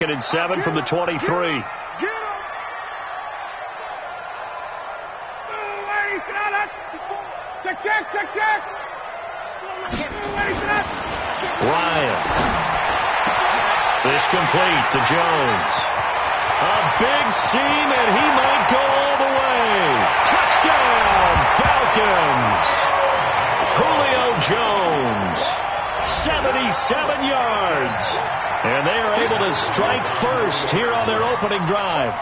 And 7 from the 23. Ryan. This complete to Jones. A big seam, and he might go all the way. Touchdown, Falcons. Julio Jones. 77 yards. And they are able to strike first here on their opening drive.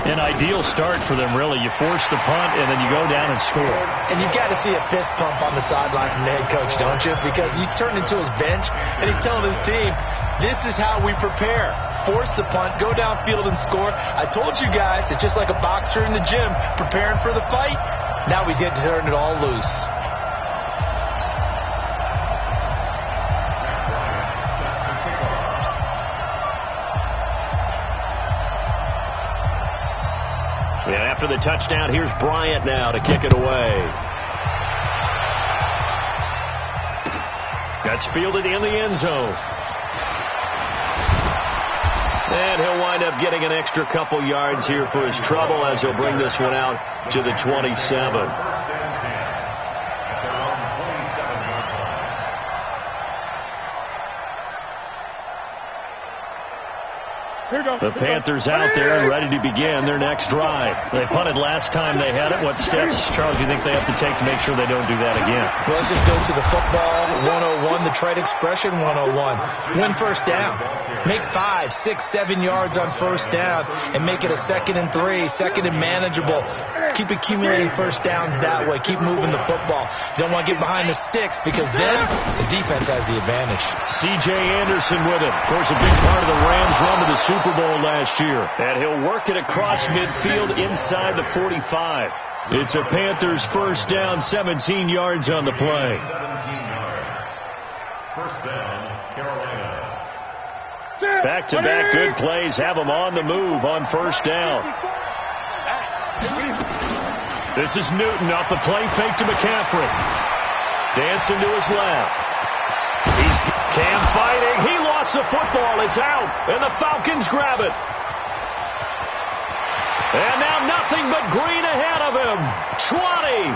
An ideal start for them, really. You force the punt, and then you go down and score. And you've got to see a fist pump on the sideline from the head coach, don't you? Because he's turned into his bench, and he's telling his team, this is how we prepare. Force the punt, go downfield and score. I told you guys, it's just like a boxer in the gym preparing for the fight. Now we get to turn it all loose. And after the touchdown, here's Bryant now to kick it away. That's fielded in the end zone. And he'll wind up getting an extra couple yards here for his trouble as he'll bring this one out to the 27. The Panthers out there and ready to begin their next drive. They punted last time they had it. What steps, Charles, do you think they have to take to make sure they don't do that again? Well, let's just go to the football 101, the trade expression 101. Win first down. Make 5, 6, 7 yards on first down and make it a 2nd and 3, 2nd and manageable. Keep accumulating first downs that way. Keep moving the football. You don't want to get behind the sticks because then the defense has the advantage. C.J. Anderson with it. Of course, a big part of the Rams' run to the Super Bowl last year. And he'll work it across midfield inside the 45. It's a Panthers first down, 17 yards on the play. 17 yards. First down, Carolina. Back-to-back good plays have them on the move on first down. This is Newton off the play fake to McCaffrey. Dancing to his left. He's Cam fighting. He lost the football. It's out. And the Falcons grab it. And now nothing but green ahead of him. 20.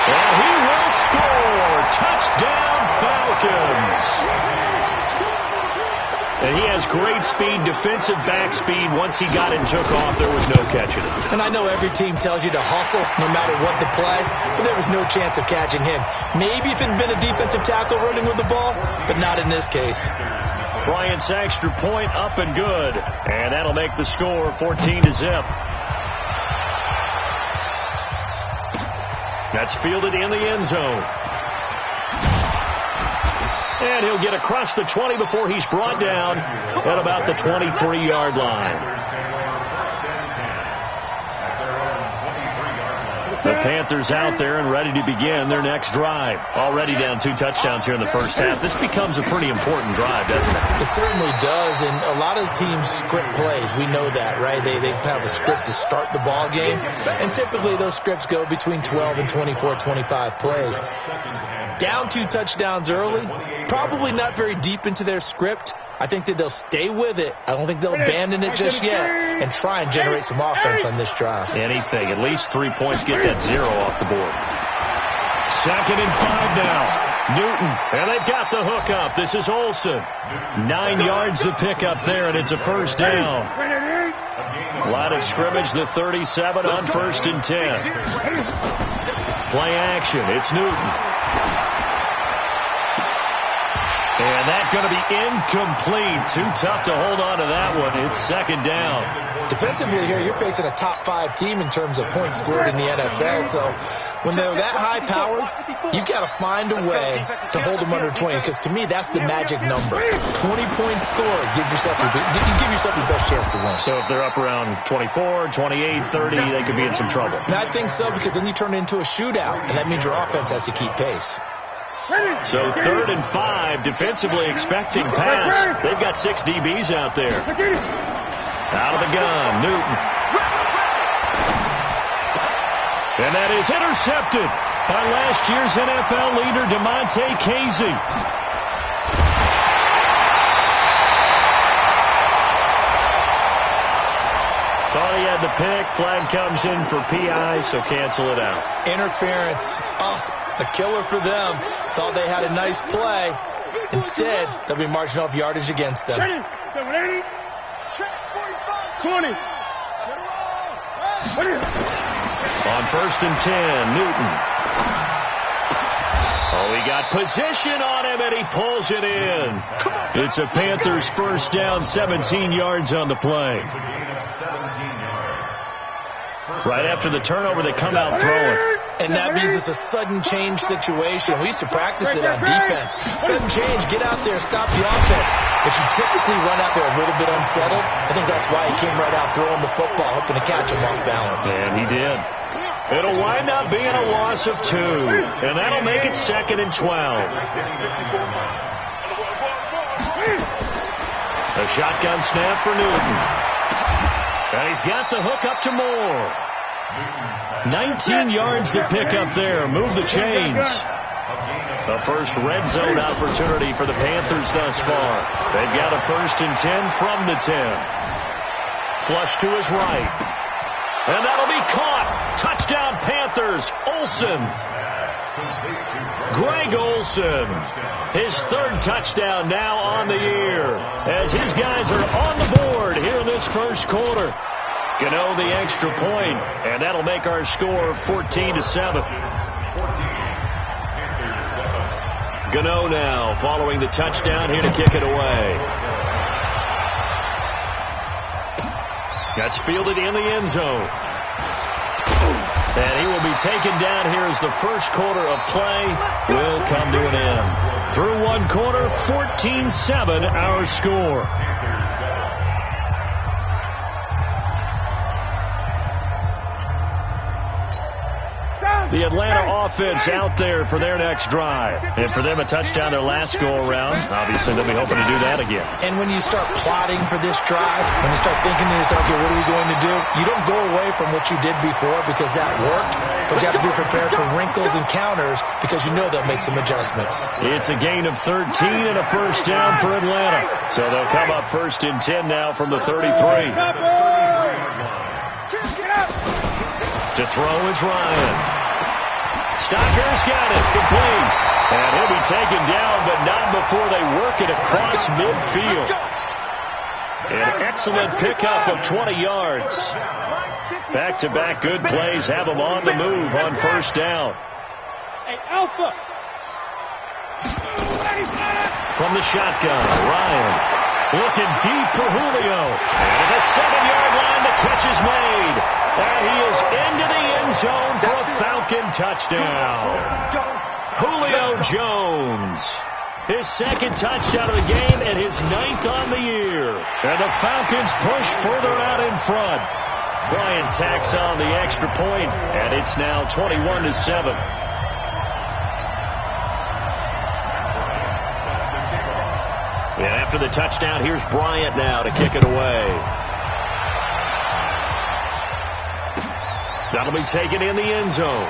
And he will score. Touchdown, Falcons. And he has great speed, defensive back speed. Once he got it and took off, there was no catching it. And I know every team tells you to hustle no matter what the play, but there was no chance of catching him. Maybe if it had been a defensive tackle running with the ball, but not in this case. Bryant's extra point up and good. And that'll make the score 14-0. That's fielded in the end zone. And he'll get across the 20 before he's brought down at about the 23-yard line. The Panthers out there and ready to begin their next drive. Already down 2 touchdowns here in the first half. This becomes a pretty important drive, doesn't it? It certainly does, and a lot of teams script plays. We know that, right? They have a script to start the ball game, and typically those scripts go between 12 and 24, 25 plays. Down 2 touchdowns early, probably not very deep into their script. I think that they'll stay with it. I don't think they'll abandon it just yet and try and generate some offense on this drive. Anything. At least 3 points. Get that 0 off the board. 2nd and 5 now. Newton. And they've got the hook up. This is Olsen. 9 yards to pick up there, and it's a first down. Line of scrimmage, the 37 on 1st and 10. Play action. It's Newton. And that's going to be incomplete. Too tough to hold on to that one. It's 2nd down. Defensively here, you're facing a top 5 team in terms of points scored in the NFL. So when they're that high-powered, you've got to find a way to hold them under 20. Because to me, that's the magic number. 20 points scored. You give yourself your best chance to win. So if they're up around 24, 28, 30, they could be in some trouble. And I think so, because then you turn it into a shootout. And that means your offense has to keep pace. So 3rd and 5, defensively expecting pass. They've got 6 DBs out there. Out of the gun, Newton. And that is intercepted by last year's NFL leader, DeMonte Casey. pick. Flag comes in for PI, so cancel it out. Interference. Oh, a killer for them. Thought they had a nice play. Instead, they'll be marching off yardage against them. 20. On 1st and 10, Newton. Oh, he got position on him, and he pulls it in. It's a Panthers first down, 17 yards on the play. Right after the turnover, they come out throwing. And that means it's a sudden change situation. We used to practice it on defense. Sudden change, get out there, stop the offense. But you typically run out there a little bit unsettled. I think that's why he came right out throwing the football, hoping to catch him off balance. And he did. It'll wind up being a loss of 2, and that'll make it 2nd and 12. A shotgun snap for Newton. And he's got the hook up to Moore. 19 yards to pick up there. Move the chains. The first red zone opportunity for the Panthers thus far. They've got a 1st and 10 from the 10. Flush to his right. And that'll be caught. Touchdown Panthers. Olsen. Greg Olsen. His 3rd touchdown now on the year. As his guys are on the board here in this first quarter. Gano the extra point, and that'll make our score 14-7. Gano now following the touchdown here to kick it away. That's fielded in the end zone. And he will be taken down here as the first quarter of play will come to an end. Through one quarter, 14-7 our score. The Atlanta offense out there for their next drive. And for them, a touchdown their last go-around. Obviously, they'll be hoping to do that again. And when you start plotting for this drive, when you start thinking to yourself, okay, what are we going to do? You don't go away from what you did before because that worked. But you have to be prepared for wrinkles and counters because you know they'll make some adjustments. It's a gain of 13 and a first down for Atlanta. So they'll come up 1st and 10 now from the 33. To throw is Ryan. Stocker's got it, complete. And he'll be taken down, but not before they work it across midfield. An excellent pickup of 20 yards. Back-to-back good plays have them on the move on first down. Hey, Alpha. From the shotgun, Ryan looking deep for Julio. And at the 7-yard line, the catch is made. And he is into the end zone for a Falcon touchdown. Julio Jones. His 2nd touchdown of the game and his 9th on the year. And the Falcons push further out in front. Bryant tacks on the extra point, and it's now 21-7. And after the touchdown, here's Bryant now to kick it away. That'll be taken in the end zone.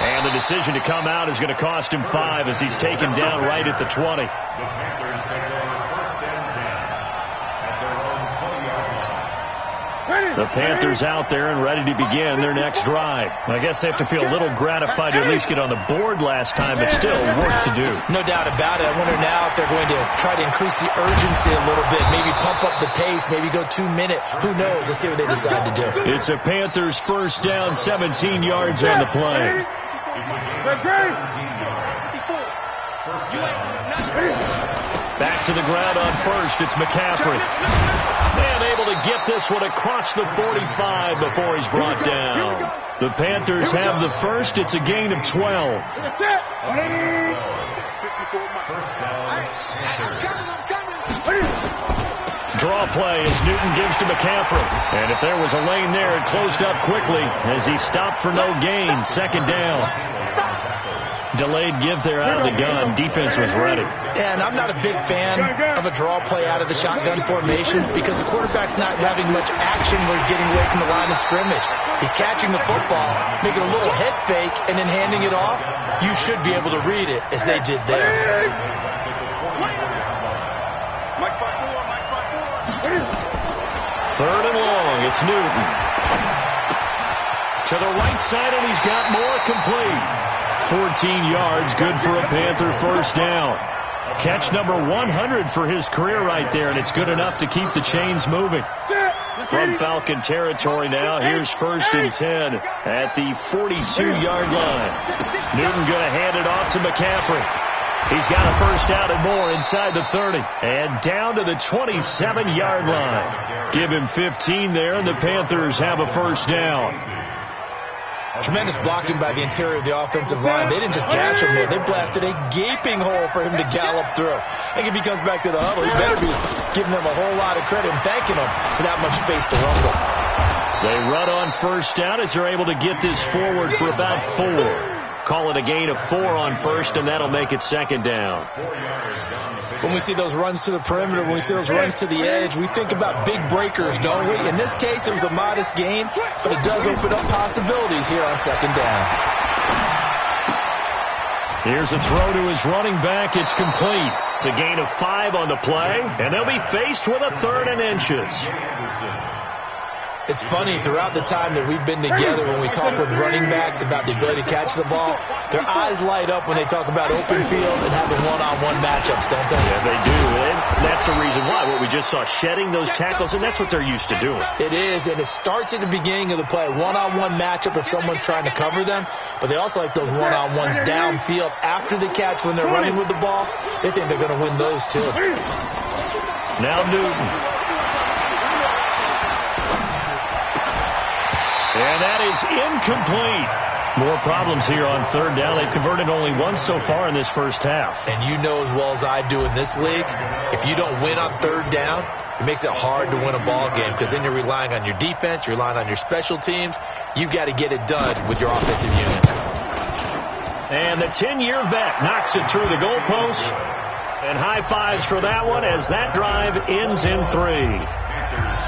And the decision to come out is going to cost him 5 as he's taken down right at the 20. The Panthers take over 1st and 10 at their own 20-yard line. The Panthers out there and ready to begin their next drive. I guess they have to feel a little gratified to at least get on the board last time, but still work to do. No doubt about it. I wonder now if they're going to try to increase the urgency a little bit, maybe pump up the pace, maybe go 2 minute. Who knows? Let's see what they decide to do. It's a Panthers first down, 17 yards on the play. Back to the ground on first. It's McCaffrey. And able to get this one across the 45 before he's brought down. The Panthers have the first. It's a gain of 12. Draw play as Newton gives to McCaffrey. And if there was a lane there, it closed up quickly as he stopped for no gain. 2nd down. Delayed give there out of the gun. Defense was ready. And I'm not a big fan of a draw play out of the shotgun formation because the quarterback's not having much action where he's getting away from the line of scrimmage. He's catching the football, making a little head fake, and then handing it off. You should be able to read it as they did there. 3rd and long. It's Newton. To the right side, and he's got more, complete. 14 yards, good for a Panther first down. Catch number 100 for his career right there, and it's good enough to keep the chains moving. From Falcon territory now, here's 1st and 10 at the 42-yard line. Newton going to hand it off to McCaffrey. He's got a first down and more inside the 30. And down to the 27-yard line. Give him 15 there, and the Panthers have a first down. Tremendous blocking by the interior of the offensive line. They didn't just gash him there. They blasted a gaping hole for him to gallop through. I think if he comes back to the huddle, he better be giving them a whole lot of credit and thanking them for that much space to rumble. They run on first down as they're able to get this forward for about 4. Call it a gain of 4 on first, and that'll make it 2nd down. When we see those runs to the perimeter, when we see those runs to the edge, we think about big breakers, don't we? In this case, it was a modest gain, but it does open up possibilities here on 2nd down. Here's a throw to his running back. It's complete. It's a gain of 5 on the play, and they'll be faced with a 3rd and inches. It's funny, throughout the time that we've been together, when we talk with running backs about the ability to catch the ball, their eyes light up when they talk about open field and having one-on-one matchups, don't they? Yeah, they do. And that's the reason why. What we just saw, shedding those tackles, and that's what they're used to doing. It is, and it starts at the beginning of the play. One-on-one matchup if someone's trying to cover them, but they also like those one-on-ones downfield after the catch when they're running with the ball. They think they're going to win those too. Now Newton. And that is incomplete. More problems here on 3rd down. They've converted only once so far in this first half. And you know as well as I do in this league, if you don't win on 3rd down, it makes it hard to win a ball game because then you're relying on your defense, you're relying on your special teams. You've got to get it done with your offensive unit. And the 10-year vet knocks it through the goalpost. And high fives for that one as that drive ends in 3.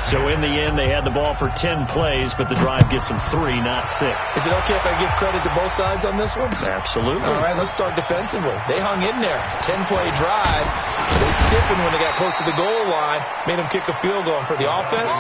So in the end, they had the ball for 10 plays, but the drive gets them 3, not 6. Is it okay if I give credit to both sides on this one? Absolutely. All right, let's start defensively. They hung in there. 10-play drive. They stiffened when they got close to the goal line, made them kick a field goal. And for the offense,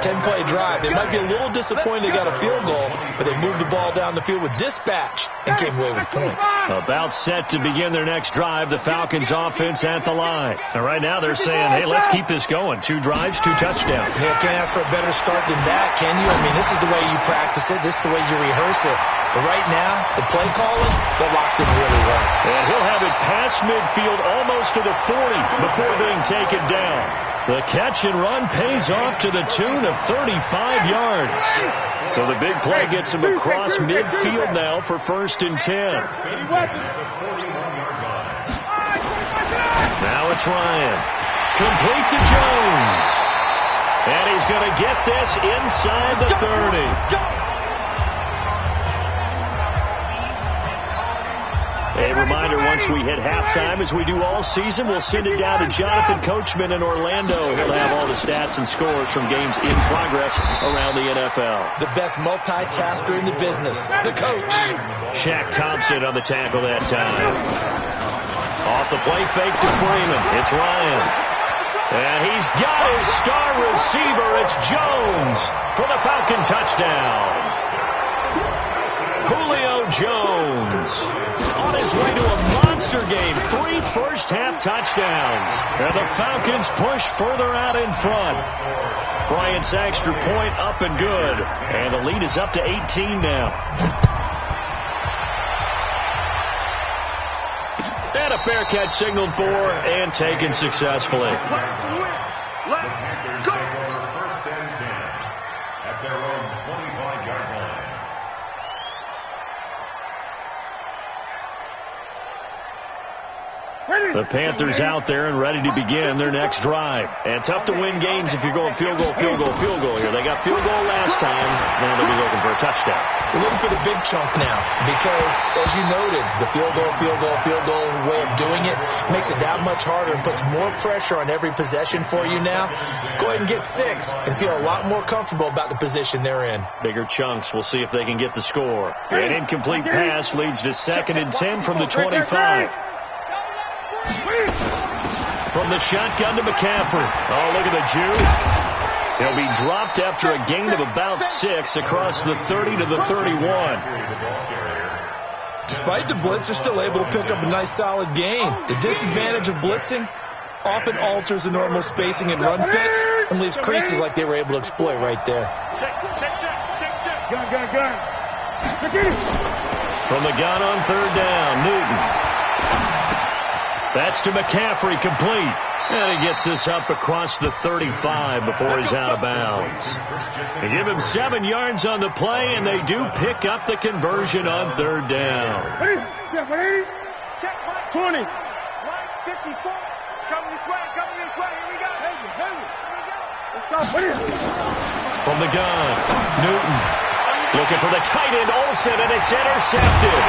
10-play drive. They might be a little disappointed they got a field goal, but they moved the ball down the field with dispatch and came away with points. About set to begin their next drive, the Falcons offense at the line. And right now they're saying, hey, let's keep this going. 2 drives, 2 touchdowns. Yeah, can't ask for a better start than that, can you? I mean, this is the way you practice it. This is the way you rehearse it. But right now, the play calling, they're locked in really well. And he'll have it past midfield almost to the 40 before being taken down. The catch and run pays off to the tune of 35 yards. So the big play gets him across midfield now for 1st and 10. Now it's Ryan. Complete to Jones. And he's going to get this inside the 30. A reminder, once we hit halftime, as we do all season, we'll send it down to Jonathan Coachman in Orlando. He'll have all the stats and scores from games in progress around the NFL. The best multitasker in the business, the coach. Shaq Thompson on the tackle that time. Off the play fake to Freeman. It's Ryan. And he's got his star receiver. It's Jones for the Falcon touchdown. Julio Jones on his way to a monster game. 3 first-half touchdowns. And the Falcons push further out in front. Bryant's extra point up and good. And the lead is up to 18 now. And a fair catch signaled for and taken successfully. The Panthers take over 1st and 10 at their own 25-yard line. The Panthers out there and ready to begin their next drive. And tough to win games if you're going field goal, field goal, field goal here. They got field goal last time. Now they'll be looking for a touchdown. We're looking for the big chunk now because, as you noted, the field goal way of doing it makes it that much harder and puts more pressure on every possession for you now. Go ahead and get 6 and feel a lot more comfortable about the position they're in. Bigger chunks. We'll see if they can get the score. An incomplete pass leads to 2nd and 10 from the 25. From the shotgun to McCaffrey. Oh, look at the juke. He'll be dropped after a gain of about 6 across the 30 to the 31. Despite the blitz, they're still able to pick up a nice solid gain. The disadvantage of blitzing often alters the normal spacing and run fits and leaves creases like they were able to exploit right there. Gun. From the gun on 3rd down, Newton. That's to McCaffrey, complete. And he gets this up across the 35 before he's out of bounds. They give him 7 yards on the play, and they do pick up the conversion on 3rd down. 20. 54. Coming this way. Here we go. From the gun, Newton looking for the tight end, Olsen, and it's intercepted.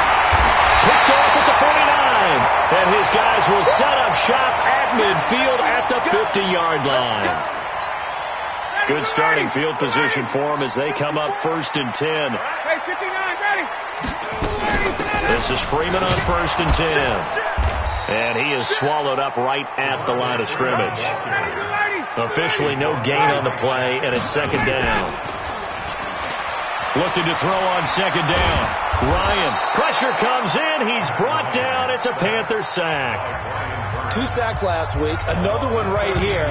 Picked off at the 49, and his guys will set up shop at midfield at the 50-yard line. Good starting field position for them as they come up 1st and 10. Hey, 59, ready. This is Freeman on 1st and 10. And he is swallowed up right at the line of scrimmage. Officially no gain on the play, and it's 2nd down. Looking to throw on 2nd down. Ryan, pressure comes in. He's brought down. It's a Panther sack. 2 sacks last week, another one right here.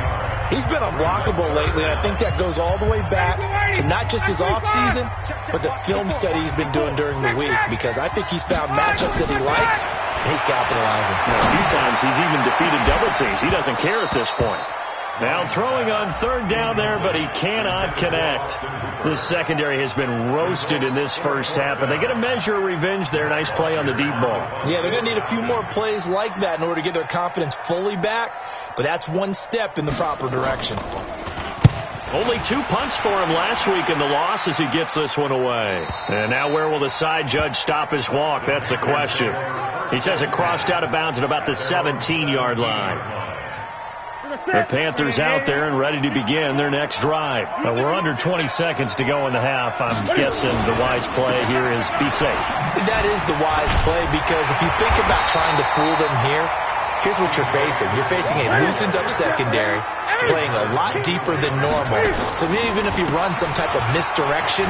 He's been unblockable lately, and I think that goes all the way back to not just his offseason, but the film study he's been doing during the week, because I think he's found matchups that he likes, and he's capitalizing. A few times he's even defeated double teams. He doesn't care at this point. Now throwing on 3rd down there, but he cannot connect. This secondary has been roasted in this first half, and they get a measure of revenge there. Nice play on the deep ball. Yeah, they're going to need a few more plays like that in order to get their confidence fully back, but that's one step in the proper direction. Only 2 punts for him last week in the loss as he gets this one away. And now where will the side judge stop his walk? That's the question. He says it crossed out of bounds at about the 17-yard line. The Panthers out there and ready to begin their next drive. We're under 20 seconds to go in the half. I'm guessing the wise play here is be safe. That is the wise play, because if you think about trying to fool them here, here's what you're facing. You're facing a loosened up secondary, playing a lot deeper than normal. So even if you run some type of misdirection,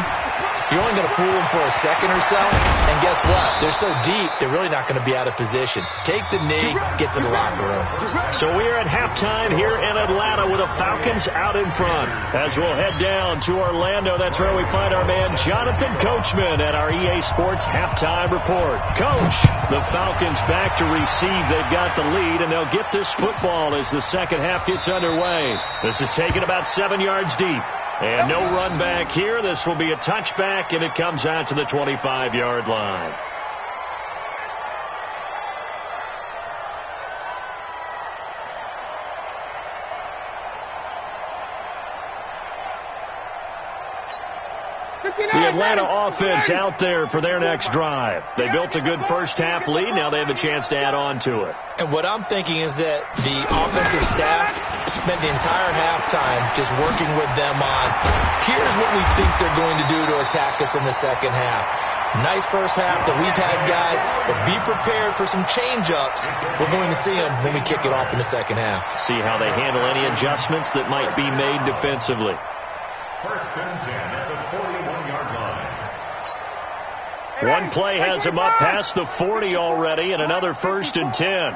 you're only going to fool them for a second or so. And guess what? They're so deep, they're really not going to be out of position. Take the knee, get to the locker room. So we are at halftime here in Atlanta with the Falcons out in front. As we'll head down to Orlando, that's where we find our man Jonathan Coachman at our EA Sports Halftime Report. Coach, the Falcons back to receive. They've got the lead, and they'll get this football as the second half gets underway. This is taken about 7 yards deep. And no run back here. This will be a touchback, and it comes out to the 25-yard line. The Atlanta offense out there for their next drive. They built a good first half lead. Now they have a chance to add on to it. And what I'm thinking is that the offensive staff spent the entire halftime just working with them on, here's what we think they're going to do to attack us in the second half. Nice first half that we've had, guys, but be prepared for some change-ups. We're going to see them when we kick it off in the second half. See how they handle any adjustments that might be made defensively. 1st and 10 at the 41-yard line. One play has him up past the 40 already, and another 1st and 10.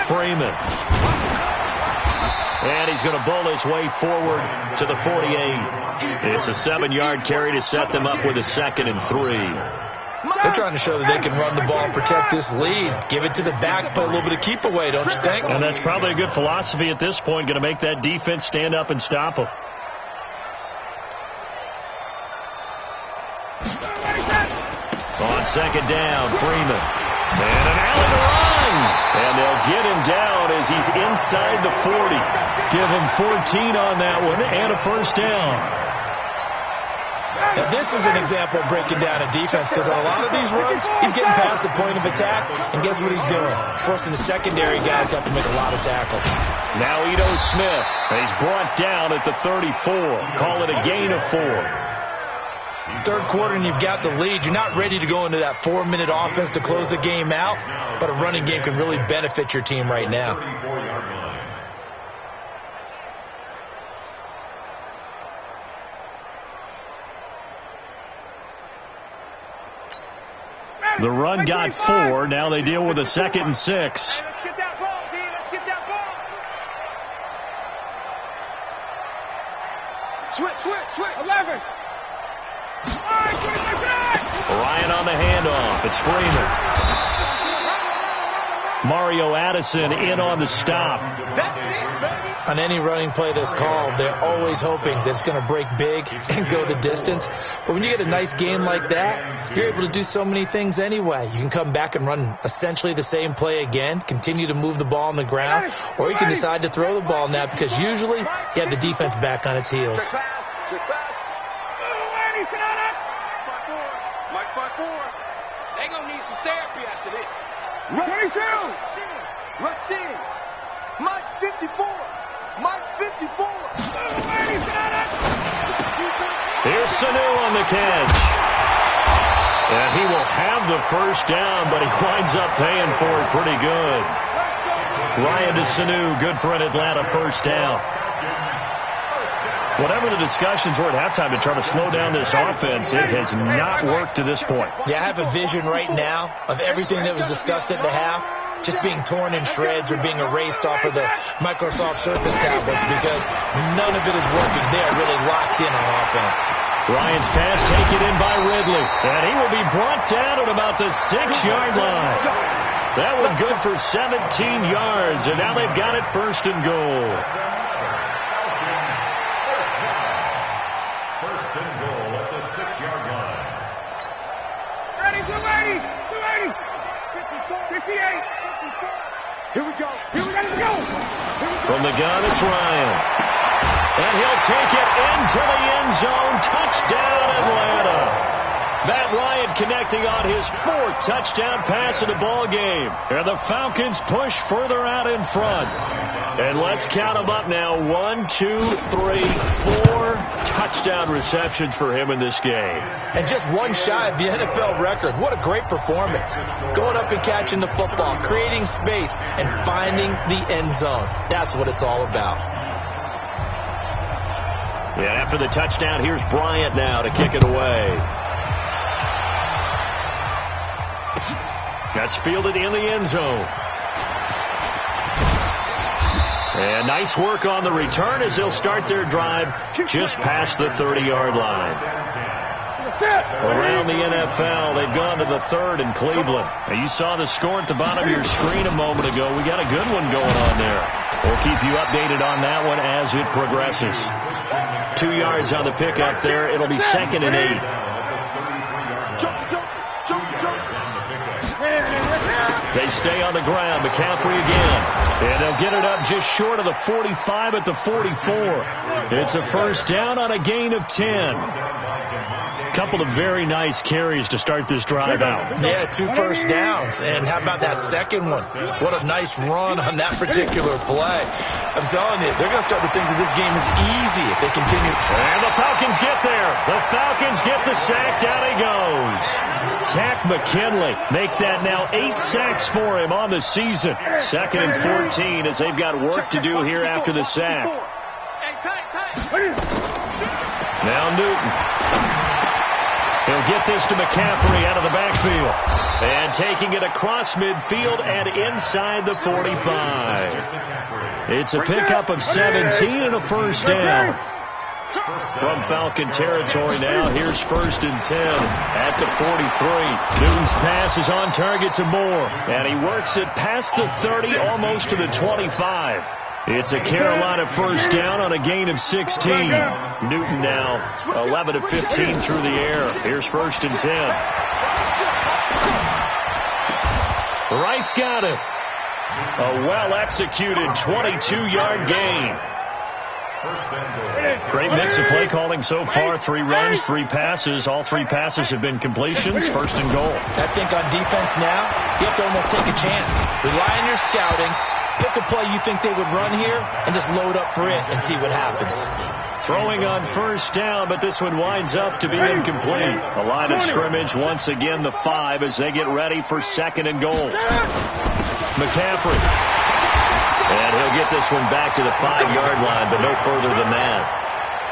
Freeman. And he's going to bowl his way forward to the 48. It's a 7-yard carry to set them up with a 2nd and 3. They're trying to show that they can run the ball and protect this lead. Give it to the backs, play a little bit of keep away, don't you think? And that's probably a good philosophy at this point, going to make that defense stand up and stop them. On 2nd down, Freeman. And an Allen run. And they'll get him down as he's inside the 40. Give him 14 on that one and a 1st down. Now, this is an example of breaking down a defense, because on a lot of these runs, he's getting past the point of attack, and guess what he's doing? Forcing the secondary guys to have to make a lot of tackles. Now Ito Smith. He's brought down at the 34. Call it a gain of 4. Third quarter and you've got the lead. You're not ready to go into that 4-minute offense to close the game out, but a running game can really benefit your team right now. The run got 4. Now they deal with a 2nd and 6. Hey, let's get that ball, D. Let's get that ball. Switch. 11. All right, 20%. Ryan on the handoff. It's Freeman. Mario Addison in on the stop. That's it, baby. On any running play that's called, they're always hoping that it's going to break big and go the distance. But when you get a nice game like that, you're able to do so many things anyway. You can come back and run essentially the same play again, continue to move the ball on the ground, or you can decide to throw the ball now because usually you have the defense back on its heels. Check pass. Ladies, sit on up. Mike 5-4. They gonna need some therapy after this. 22. Rush in. Mike 54. Mike 54. Ladies, sit on up. Here's Sanu on the catch. And he will have the first down, but he winds up paying for it pretty good. Ryan to Sanu, good for an Atlanta first down. Whatever the discussions were at halftime to try to slow down this offense, it has not worked to this point. Yeah, I have a vision right now of everything that was discussed at the half just being torn in shreds or being erased off of the Microsoft Surface tablets because none of it is working. They are really locked in on offense. Ryan's pass taken in by Ridley, and he will be brought down at about the 6-yard line. That was good for 17 yards, and now they've got it 1st and goal. First and goal at the 6-yard line. Ready, 280. 280. 58. 54. Here we go. Let's go. From the gun, it's Ryan. And he'll take it into the end zone. Touchdown, Atlanta. Matt Ryan connecting on his 4th touchdown pass of the ball game. And the Falcons push further out in front. And let's count them up now. 1, 2, 3, 4 touchdown receptions for him in this game. And just one shy of the NFL record. What a great performance. Going up and catching the football, creating space, and finding the end zone. That's what it's all about. Yeah, after the touchdown, here's Bryant now to kick it away. That's fielded in the end zone. And nice work on the return as they'll start their drive just past the 30-yard line. Around the NFL, they've gone to the 3rd in Cleveland. Now, you saw the score at the bottom of your screen a moment ago. We got a good one going on there. We'll keep you updated on that one as it progresses. 2 yards on the pickup there. It'll be 2nd and 8. They stay on the ground. McCaffrey again. And they'll get it up just short of the 45 at the 44. It's a first down on a gain of 10. Couple of very nice carries to start this drive out. Yeah, 2 first downs. And how about that second one? What a nice run on that particular play. I'm telling you, they're going to start to think that this game is easy if they continue. And the Falcons get there. The Falcons get the sack. Down he goes. Tack McKinley make that now 8 sacks for him on the season. 2nd and 14 as they've got work to do here after the sack. Now Newton. He'll get this to McCaffrey out of the backfield. And taking it across midfield and inside the 45. It's a pickup of 17 and a first down. From Falcon territory now, here's 1st and 10 at the 43. Newton's pass is on target to Moore. And he works it past the 30, almost to the 25. It's a Carolina first down on a gain of 16. Newton now 11 of 15 through the air. Here's 1st and 10. Wright's got it. A well-executed 22-yard gain. Great mix of play calling so far. 3 runs, 3 passes. All 3 passes have been completions. 1st and goal. I think on defense now, you have to almost take a chance. Rely on your scouting. Pick a play you think they would run here and just load up for it and see what happens. Throwing on first down, but this one winds up to be incomplete. The line of scrimmage once again the 5 as they get ready for 2nd and goal. McCaffrey. And he'll get this one back to the 5-yard line, but no further than that.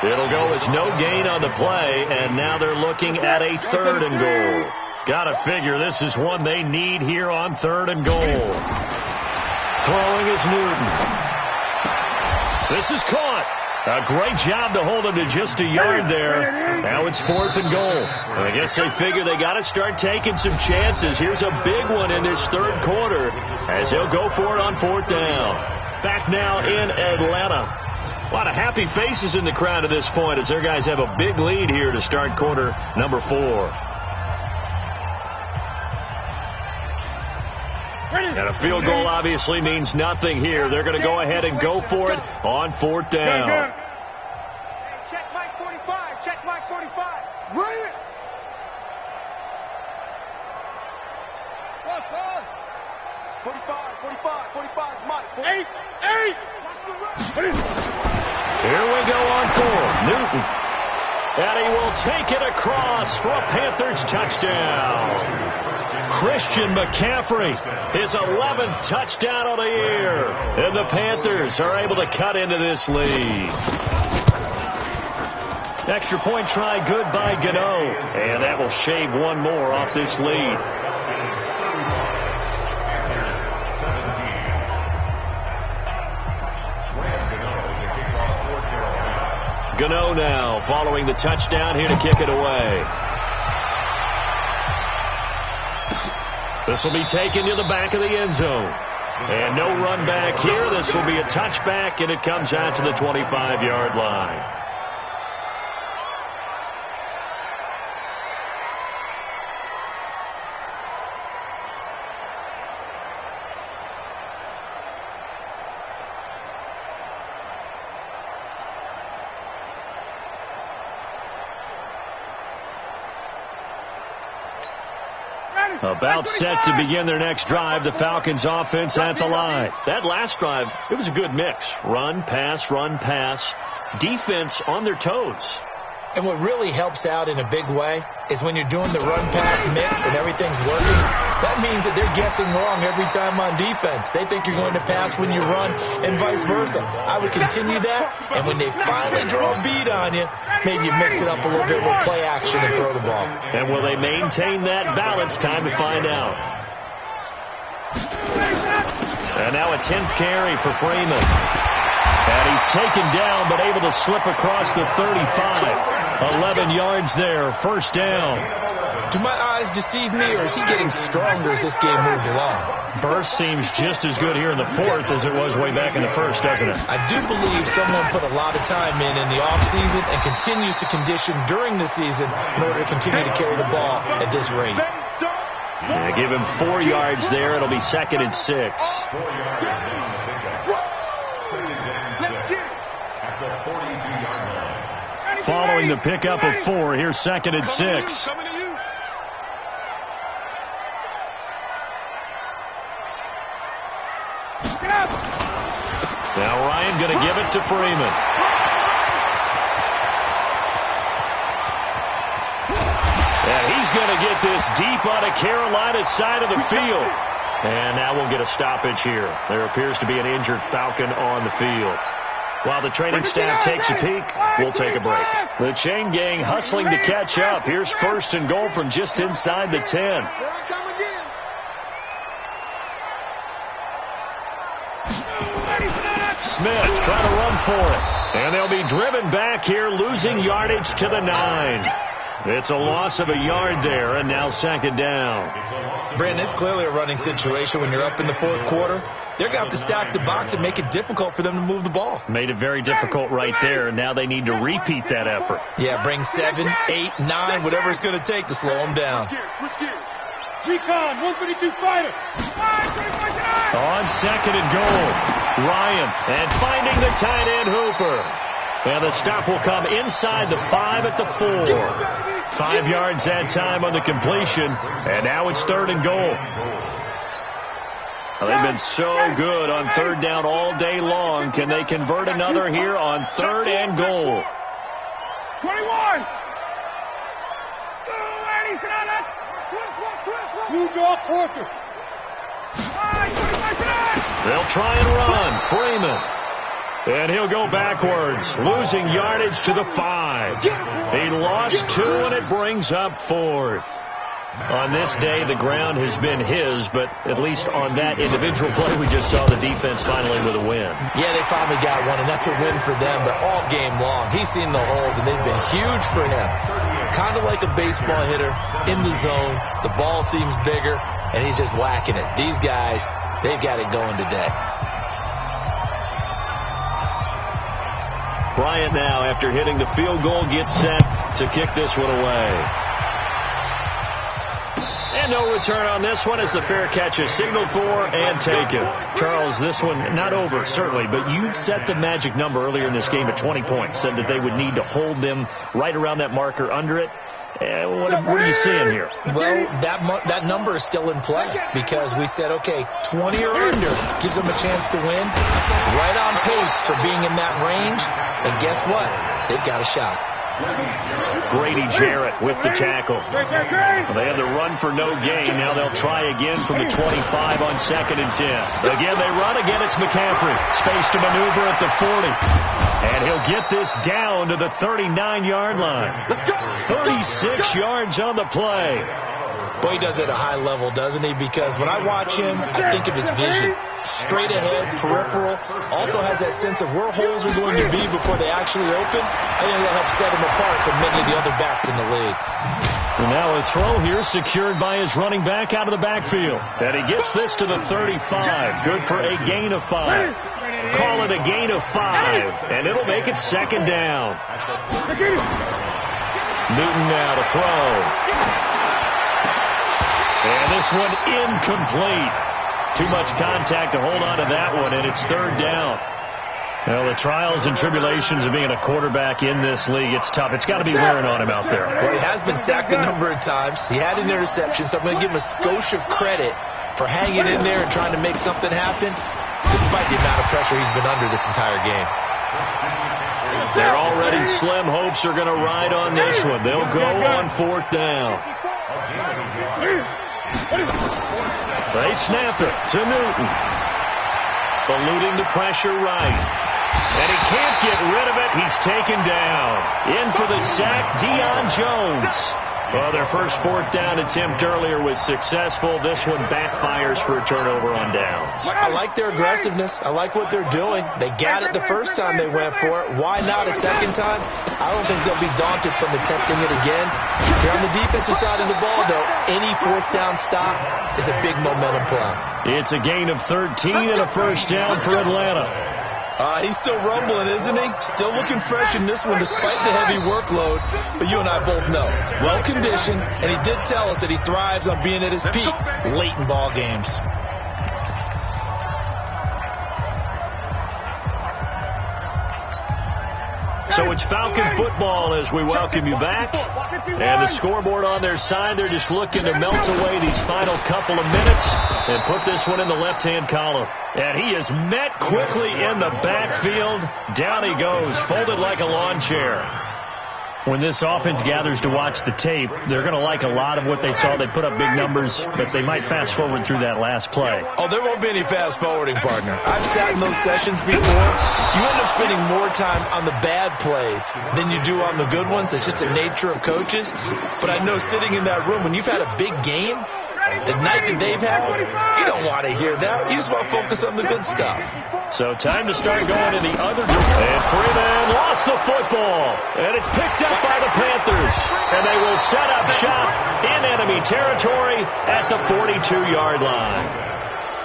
It'll go as no gain on the play, and now they're looking at a 3rd and goal. Gotta figure this is one they need here on 3rd and goal. Throwing is Newton. This is caught. A great job to hold him to just a yard there. Now it's 4th and goal. And I guess they figure they got to start taking some chances. Here's a big one in this 3rd quarter as he'll go for it on 4th down. Back now in Atlanta. A lot of happy faces in the crowd at this point as their guys have a big lead here to start quarter number 4. And a field goal obviously means nothing here. They're going to go ahead and go for it on 4th down. Hey, check Mike 45. Check Mike 45. Bring it. 45, Mike. 8. Here we go on 4th. Newton. And he will take it across for a Panthers touchdown. Christian McCaffrey, his 11th touchdown of the year. And the Panthers are able to cut into this lead. Extra point try good by Gano. And that will shave one more off this lead. Gano now following the touchdown here to kick it away. This will be taken to the back of the end zone. And no run back here. This will be a touchback, and it comes out to the 25-yard line. About set to begin their next drive, the Falcons offense at the line. That last drive, it was a good mix. Run, pass, defense on their toes. And what really helps out in a big way is when you're doing the run-pass mix and everything's working, that means that they're guessing wrong every time on defense. They think you're going to pass when you run and vice versa. I would continue that, and when they finally draw a beat on you, maybe you mix it up a little bit with play action and throw the ball. And will they maintain that balance? Time to find out. And now a 10th carry for Freeman. And he's taken down, but able to slip across the 35. 11 yards there, first down. Do my eyes deceive me, or is he getting stronger as this game moves along? Burst seems just as good here in the 4th as it was way back in the 1st, doesn't it? I do believe someone put a lot of time in the offseason and continues to condition during the season in order to continue to carry the ball at this rate. Yeah, give him 4 yards there. It'll be 2nd and 6. Following the pickup of 4, here's 2nd and 6. Now Ryan going to give it to Freeman. And he's going to get this deep on a Carolina side of the field. And now we'll get a stoppage here. There appears to be an injured Falcon on the field. While the training staff takes a peek, we'll take a break. The chain gang hustling to catch up. Here's 1st and goal from just inside the 10. Smith trying to run for it. And they'll be driven back here, losing yardage to the 9. It's a loss of a yard there, and now 2nd down. Brandon, it's clearly a running situation when you're up in the 4th quarter. They're going to have to stack the box and make it difficult for them to move the ball. Made it very difficult right there, and now they need to repeat that effort. Yeah, bring 7, 8, 9, whatever it's going to take to slow them down. Recon, 132 fighter. On 2nd and goal, Ryan, and finding the tight end Hooper. And the stop will come inside the 5 at the 4. 5 yards that time on the completion, and now it's 3rd and goal. Well, they've been so good on 3rd down all day long. Can they convert another here on 3rd and goal? 21. Blue jaw quarter. They'll try and run. Freeman. And he'll go backwards, losing yardage to the 5. He lost 2, and it brings up 4th. On this day, the ground has been his, but at least on that individual play, we just saw the defense finally with a win. Yeah, they finally got one, and that's a win for them, but all game long, he's seen the holes, and they've been huge for him. Kind of like a baseball hitter in the zone. The ball seems bigger, and he's just whacking it. These guys, they've got it going today. Bryant now, after hitting the field goal, gets set to kick this one away. And no return on this one as the fair catch is signaled for and taken. Charles, this one not over, certainly, but you set the magic number earlier in this game at 20 points, said that they would need to hold them right around that marker under it. What are you seeing here? Well, that number is still in play because we said, okay, 20 or under gives them a chance to win. Right on pace for being in that range. And guess what? They've got a shot. Grady Jarrett with the tackle. Well, they had the run for no gain. Now they'll try again from the 25 on 2nd and 10. Again, they run. Again, it's McCaffrey. Space to maneuver at the 40. And he'll get this down to the 39-yard line. 36 yards on the play. Boy, he does it at a high level, doesn't he? Because when I watch him, I think of his vision. Straight ahead, peripheral. Also has that sense of where holes are going to be before they actually open. I think that helps set him apart from many of the other backs in the league. And now a throw here secured by his running back out of the backfield. And he gets this to the 35. Good for a gain of 5. Call it a gain of 5. And it'll make it 2nd down. Newton now to throw. And this one incomplete. Too much contact to hold on to that one, and it's 3rd down. Well, the trials and tribulations of being a quarterback in this league, it's tough. It's got to be wearing on him out there. Well, he has been sacked a number of times. He had an interception, so I'm going to give him a skosh of credit for hanging in there and trying to make something happen, despite the amount of pressure he's been under this entire game. Their already slim hopes are going to ride on this one. They'll go on 4th down. They snap it to Newton. Eluding the pressure right. And he can't get rid of it. He's taken down. In for the sack, Deion Jones. Well, their first 4th down attempt earlier was successful. This one backfires for a turnover on downs. I like their aggressiveness. I like what they're doing. They got it the first time they went for it. Why not a second time? I don't think they'll be daunted from attempting it again. Here on the defensive side of the ball, though, any 4th down stop is a big momentum play. It's a gain of 13 and a first down for Atlanta. He's still rumbling, isn't he? Still looking fresh in this one despite the heavy workload. But you and I both know, well-conditioned, and he did tell us that he thrives on being at his peak late in ball games. So it's Falcon football as we welcome you back. And the scoreboard on their side, they're just looking to melt away these final couple of minutes and put this one in the left-hand column. And he is met quickly in the backfield. Down he goes, folded like a lawn chair. When this offense gathers to watch the tape, they're going to like a lot of what they saw. They put up big numbers, but they might fast forward through that last play. Oh, there won't be any fast forwarding, partner. I've sat in those sessions before. You end up spending more time on the bad plays than you do on the good ones. It's just the nature of coaches. But I know sitting in that room, when you've had a big game, the night that they've had, you don't want to hear that. You just want to focus on the good stuff. So time to start going in the other direction. And Freeman lost the football. And it's picked up by the Panthers. And they will set up shop in enemy territory at the 42-yard line.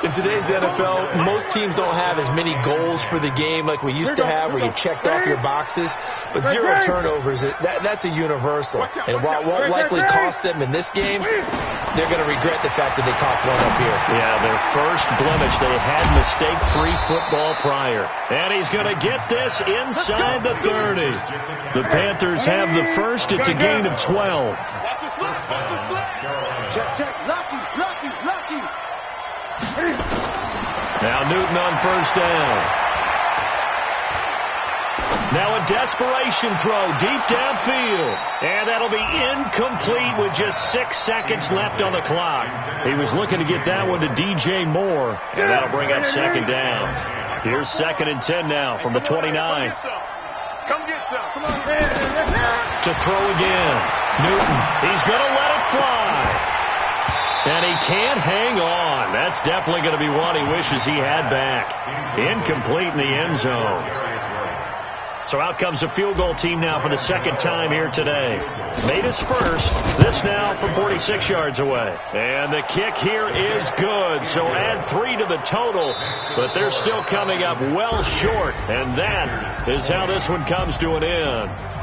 In today's NFL, most teams don't have as many goals for the game like we used to have where you checked off your boxes. But 0 turnovers, that's a universal. And while it won't likely cost them in this game, they're going to regret the fact that they coughed one up here. Yeah, their first blemish. They had mistake-free football prior. And he's going to get this inside the 30. The Panthers have the first. It's a gain of 12. Check. Lucky. Now Newton on first down. Now a desperation throw deep downfield. And that'll be incomplete with just 6 seconds left on the clock. He was looking to get that one to DJ Moore. And that'll bring up second down. Here's 2nd and 10 now from the 29. Come get some. Come on. To throw again. Newton. He's going to let it fly. And he can't hang on. That's definitely going to be one he wishes he had back. Incomplete in the end zone. So out comes a field goal team now for the second time here today. Made his first. This now from 46 yards away. And the kick here is good. So add 3 to the total. But they're still coming up well short. And that is how this one comes to an end.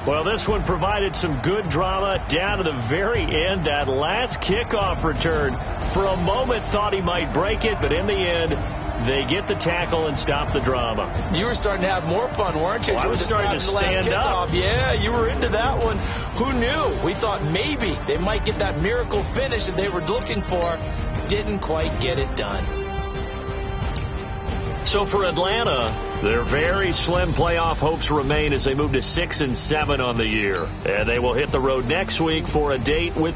Well, this one provided some good drama down to the very end. That last kickoff return, for a moment thought he might break it, but in the end, they get the tackle and stop the drama. You were starting to have more fun, weren't you? Well, I was starting to stand up. Yeah, you were into that one. Who knew? We thought maybe they might get that miracle finish that they were looking for. Didn't quite get it done. So for Atlanta, their very slim playoff hopes remain as they move to 6-7 on the year. And they will hit the road next week for a date with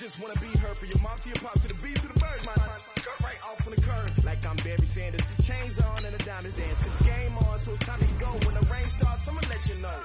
just wanna be heard for your mom to your pop to the beat to the birds, man. Cut right off on the curb like I'm Barry Sanders. Chains on and the diamonds dance. The game on, so it's time to go. When the rain starts, I'ma let you know.